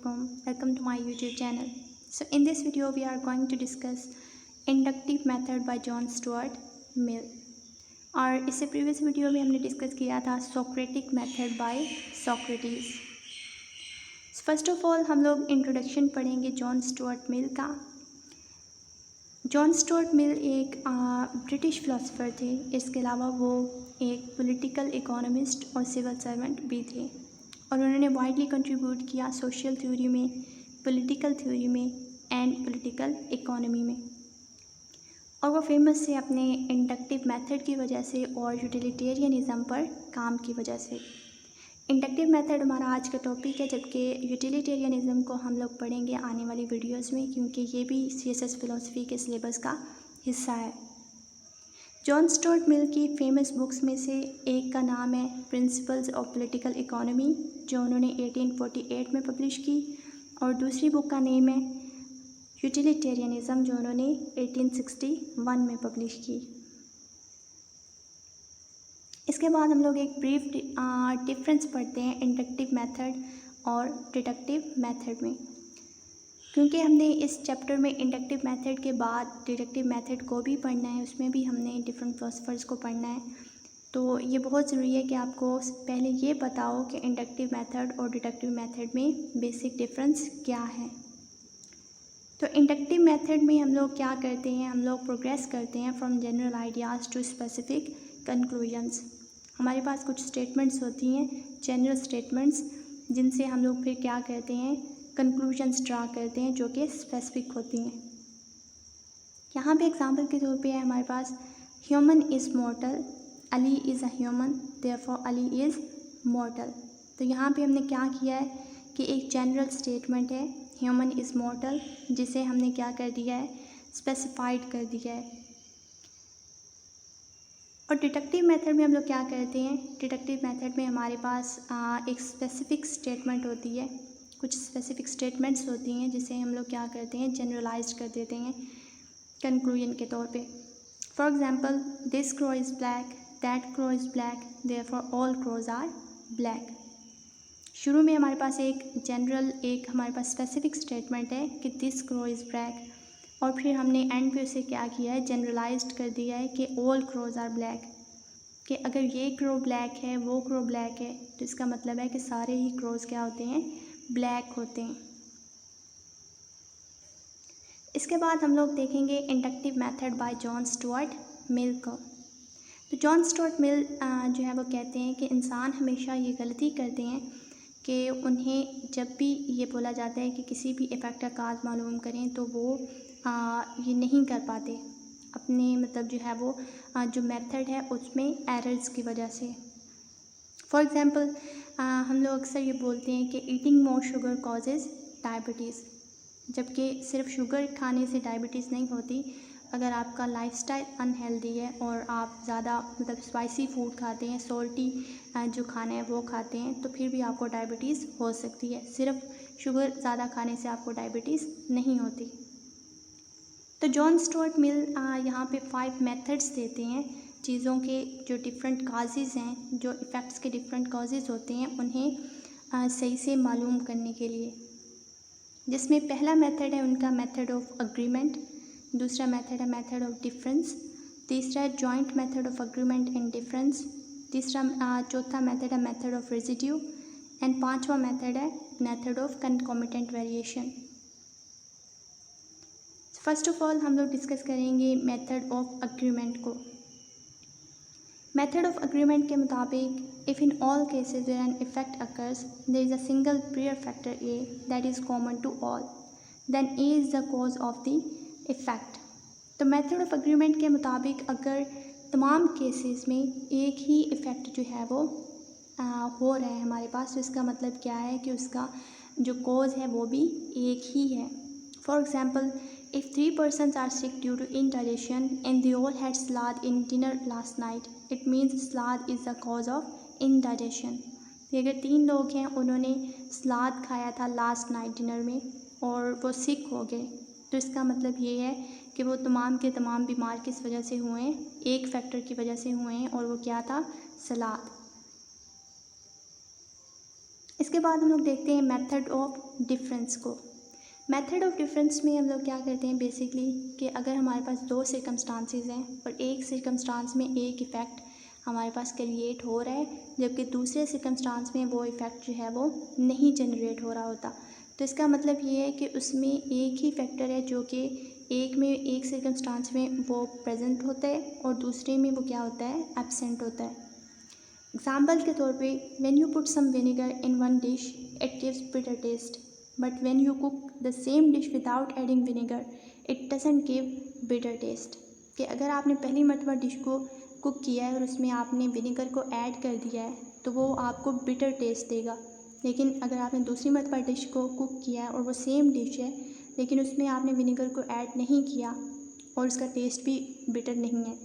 Assalamualaikum. Welcome to my YouTube channel. So in this video we are going to discuss inductive method by John Stuart Mill. और इससे previous video में हमने discuss किया था Socratic method by Socrates. First of all हम लोग introduction पढ़ेंगे John Stuart मिल का. जॉन स्टुअर्ट मिल एक ब्रिटिश फ़िलासफ़र थे. इसके अलावा वो एक पॉलिटिकल इकोनॉमिस्ट और सिविल सर्वेंट भी थे और उन्होंने वाइडली कंट्रीब्यूट किया सोशल थ्योरी में, पॉलिटिकल थ्योरी में एंड पॉलिटिकल इकोनॉमी में. और वो फेमस थे अपने इंडक्टिव मेथड की वजह से और यूटिलिटेरियनिज़म पर काम की वजह से. इंडक्टिव मेथड हमारा आज का टॉपिक है, जबकि यूटिलिटेरियनिज़म को हम लोग पढ़ेंगे आने वाली वीडियोस में, क्योंकि ये भी सीएसएस फ़िलासफ़ी के सिलेबस का हिस्सा है. जॉन स्टुअर्ट मिल की फेमस बुक्स में से एक का नाम है प्रिंसिपल्स ऑफ पॉलिटिकल इकोनॉमी, जो उन्होंने 1848 में पब्लिश की, और दूसरी बुक का नेम है यूटिलिटेरियनिज़म, जो उन्होंने 1861 में पब्लिश की. इसके बाद हम लोग एक ब्रीफ डिफरेंस पढ़ते हैं इंडक्टिव मेथड और डिडक्टिव मेथड में, क्योंकि हमने इस चैप्टर में इंडक्टिव मेथड के बाद डिडक्टिव मेथड को भी पढ़ना है. उसमें भी हमने डिफरेंट फिलोसफर्स को पढ़ना है. तो ये बहुत ज़रूरी है कि आपको पहले ये बताओ कि इंडक्टिव मेथड और डिडक्टिव मेथड में बेसिक डिफरेंस क्या है. तो इंडक्टिव मेथड में हम लोग क्या करते हैं, हम लोग प्रोग्रेस करते हैं from general ideas to specific conclusions. हमारे पास कुछ स्टेटमेंट्स होती हैं, जनरल स्टेटमेंट्स, जिनसे हम लोग फिर क्या करते हैं, कंक्लूजन्स ड्रा करते हैं जो कि स्पेसिफिक होती हैं. यहाँ पे एग्जांपल के तौर पे है हमारे पास human is mortal, Ali is a human, therefore Ali is mortal. तो यहाँ पे हमने क्या किया है कि एक जनरल स्टेटमेंट है ह्यूमन इज़ मॉर्टल, जिसे हमने क्या कर दिया है, स्पेसिफाइड कर दिया है. और डिडक्टिव मेथड में हम लोग क्या करते हैं, डिडक्टिव मेथड में हमारे पास एक स्पेसिफिक स्टेटमेंट होती है, कुछ स्पेसिफिक स्टेटमेंट्स होती हैं जिसे हम लोग क्या करते हैं, जनरलाइज कर देते हैं कंक्लूजन के तौर पे. For example this crow is black, that crow is black, therefore all crows are black. शुरू में हमारे पास एक जनरल, एक हमारे पास स्पेसिफिक स्टेटमेंट है कि दिस क्रो इज़ ब्लैक, और फिर हमने एंड पे उसे क्या किया है, जनरलाइज्ड कर दिया है कि ऑल क्रोज आर ब्लैक, कि अगर ये क्रो ब्लैक है, वो क्रो ब्लैक है, तो इसका मतलब है कि सारे ही क्रोज क्या होते हैं, ब्लैक होते हैं. इसके बाद हम लोग देखेंगे inductive method by John Stuart मिल को. तो जॉन स्टुअर्ट मिल जो है वो कहते हैं कि इंसान हमेशा ये गलती करते हैं कि उन्हें जब भी ये बोला जाता है कि किसी भी इफ़ेक्ट का काज मालूम करें, तो वो ये नहीं कर पाते अपने, मतलब जो है वो जो मेथड है उसमें एरर्स की वजह से. फॉर एग्ज़ाम्पल हम लोग अक्सर ये बोलते हैं कि ईटिंग मोर शुगर कॉजेज़ डायबिटीज़, जबकि सिर्फ शुगर खाने से डायबिटीज़ नहीं होती. अगर आपका लाइफस्टाइल अनहेल्दी है और आप ज़्यादा मतलब स्पाइसी फूड खाते हैं, सॉल्टी जो खाना है वो खाते हैं, तो फिर भी आपको डायबिटीज़ हो सकती है. सिर्फ शुगर ज़्यादा खाने से आपको डायबिटीज़ नहीं होती. तो जॉन स्टुअर्ट मिल यहाँ पे 5 मेथड्स देते हैं चीज़ों के, जो डिफरेंट काजेज़ हैं, जो इफ़ेक्ट्स के डिफरेंट काजेज़ होते हैं, उन्हें सही से मालूम करने के लिए. जिसमें पहला मेथड है उनका मेथड ऑफ अग्रीमेंट, दूसरा मेथड है मेथड ऑफ डिफरेंस, तीसरा है joint method of agreement and difference, चौथा मेथड है मेथड ऑफ रेजिड्यू, एंड पांचवा मेथड है method of concomitant variation. First of all हम लोग डिस्कस करेंगे मेथड ऑफ अग्रीमेंट को. मेथड ऑफ अग्रीमेंट के मुताबिक if in all cases where an effect occurs there is a single prior factor A that is common to all, then A is the cause of the effect. तो method of agreement के मुताबिक अगर तमाम cases में एक ही effect जो है वो हो रहा है हमारे पास, तो इसका मतलब क्या है कि उसका जो कॉज है वो भी एक ही है. For example if 3 persons are sick due to indigestion and they all had salad in dinner last night, it means salad is the cause of indigestion. अगर 3 लोग हैं, उन्होंने सलाद खाया था लास्ट नाइट डिनर में और वो सिक हो गए, तो इसका मतलब ये है कि वो तमाम के तमाम बीमार किस वजह से हुए हैं, एक फैक्टर की वजह से हुए हैं, और वो क्या था, सलाद. इसके बाद हम लोग देखते हैं मेथड ऑफ डिफरेंस को। मेथड ऑफ डिफरेंस में हम लोग क्या करते हैं बेसिकली कि अगर हमारे पास दो सर्कमस्टांसेस हैं और एक सर्कमस्टांस में एक इफ़ेक्ट हमारे पास क्रिएट हो रहा है जबकि दूसरे सर्कमस्टांस में वो इफ़ेक्ट जो है वो नहीं जनरेट हो रहा होता, तो इसका मतलब ये है कि उसमें एक ही फैक्टर है जो कि एक सर्कमस्टांस में वो प्रेजेंट होता है और दूसरे में वो क्या होता है, एब्सेंट होता है। एग्जाम्पल के तौर पे when you put some vinegar in one dish it gives bitter taste, but when you cook the same dish without adding vinegar it doesn't give bitter taste. कि अगर आपने पहली मरतबा डिश को कुक किया है और उसमें आपने विनेगर को ऐड कर दिया है तो वो आपको बिटर टेस्ट देगा, लेकिन अगर आपने दूसरी मरतबा डिश को कुक किया है और वो सेम डिश है लेकिन उसमें आपने विनेगर को ऐड नहीं किया और उसका टेस्ट भी बिटर नहीं है,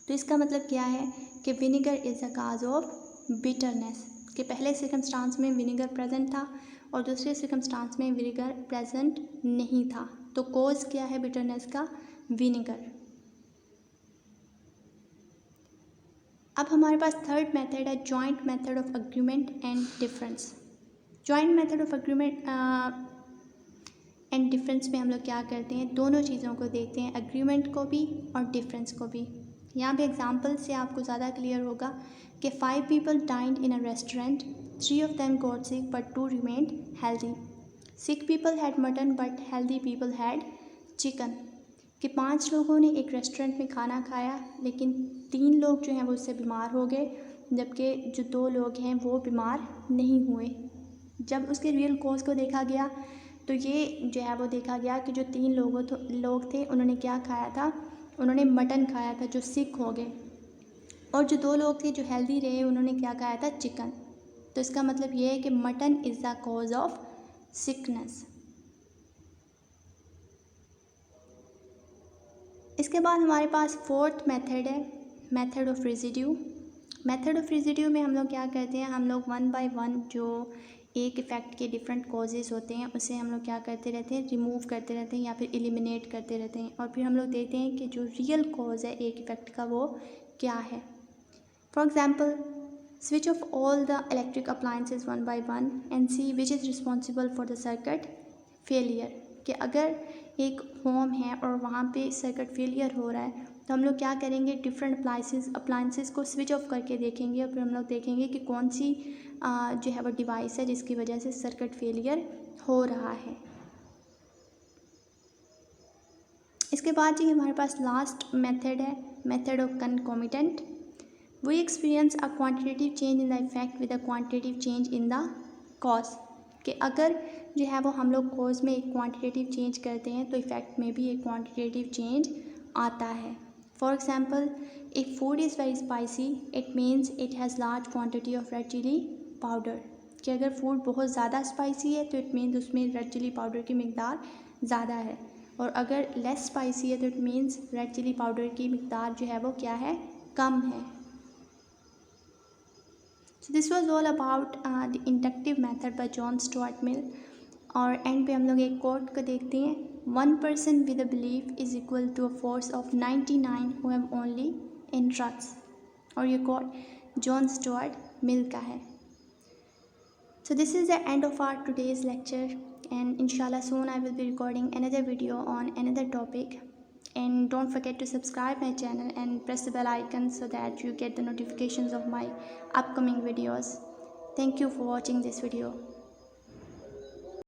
तो इसका मतलब क्या है कि vinegar is a cause of bitterness. कि पहले सर्कमस्टांस में विनेगर प्रेजेंट था और दूसरे सर्कमस्टांस में विनेगर प्रेजेंट नहीं था, तो कॉज क्या है बिटरनेस का, विनेगर। अब हमारे पास थर्ड मेथड है joint method of agreement and difference. Joint method of agreement and difference में हम लोग क्या करते हैं, दोनों चीज़ों को देखते हैं, एग्रीमेंट को भी और डिफरेंस को भी। यहाँ पे एग्जांपल से आपको ज़्यादा क्लियर होगा कि 5 people dined in a restaurant, 3 of them got sick but 2 remained healthy. Sick people had mutton but healthy people had chicken. कि 5 लोगों ने एक रेस्टोरेंट में खाना खाया लेकिन 3 लोग जो हैं वो उससे बीमार हो गए जबकि जो 2 लोग हैं वो बीमार नहीं हुए। जब उसके रियल कॉज को देखा गया तो ये जो है वो देखा गया कि जो 3 लोग थे उन्होंने क्या खाया था, उन्होंने मटन खाया था जो सिक हो गए, और जो 2 लोग थे जो हेल्दी रहे उन्होंने क्या खाया था, चिकन। तो इसका मतलब ये है कि mutton is the cause of sickness. इसके बाद हमारे पास फोर्थ मेथड है method of residue. Method of residue में हम लोग क्या करते हैं, हम लोग वन बाय वन जो एक इफ़ेक्ट के डिफरेंट कॉजेज़ होते हैं उसे हम लोग क्या करते रहते हैं, रिमूव करते रहते हैं या फिर एलिमिनेट करते रहते हैं, और फिर हम लोग देखते हैं कि जो रियल कॉज है एक इफ़ेक्ट का वो क्या है। For example switch off all the electric appliances one by one and see which is responsible for the circuit failure. कि अगर एक होम है और वहाँ पे सर्किट फेलियर हो रहा है तो हम लोग क्या करेंगे, डिफरेंट अप्लायंसेस को स्विच ऑफ करके देखेंगे और फिर हम लोग देखेंगे कि कौन सी जो है वो डिवाइस है जिसकी वजह से सर्किट फेलियर हो रहा है। इसके बाद जी हमारे पास लास्ट मेथड है method of concomitant. We experience a quantitative change in the effect with a quantitative change in the cause. कि अगर जो है वो हम लोग कॉज में एक क्वांटिटेटिव चेंज करते हैं तो इफ़ेक्ट में भी एक क्वांटिटेटिव चेंज आता है। For example if food is very spicy it means it has large quantity of red chilli powder. कि अगर फूड बहुत ज़्यादा स्पाइसी है तो इट मीन्स उसमें रेड चिली पाउडर की मिकदार ज़्यादा है, और अगर लेस स्पाइसी है तो it means red chilli powder की मिकदार जो है वो क्या है, कम है। So this was all about the inductive method by John Stuart Mill. और एंड पे हम लोग एक कोट को देखते हैं, 1 person with a belief is equal to a force of 99 who have only in trust. और ये कोट जॉन स्टुअर्ट मिल का है। So this is the end of our today's lecture, and inshallah soon I will be recording another video on another topic. And don't forget to subscribe my channel and press the bell icon so that you get the notifications of my upcoming videos. Thank you for watching this video.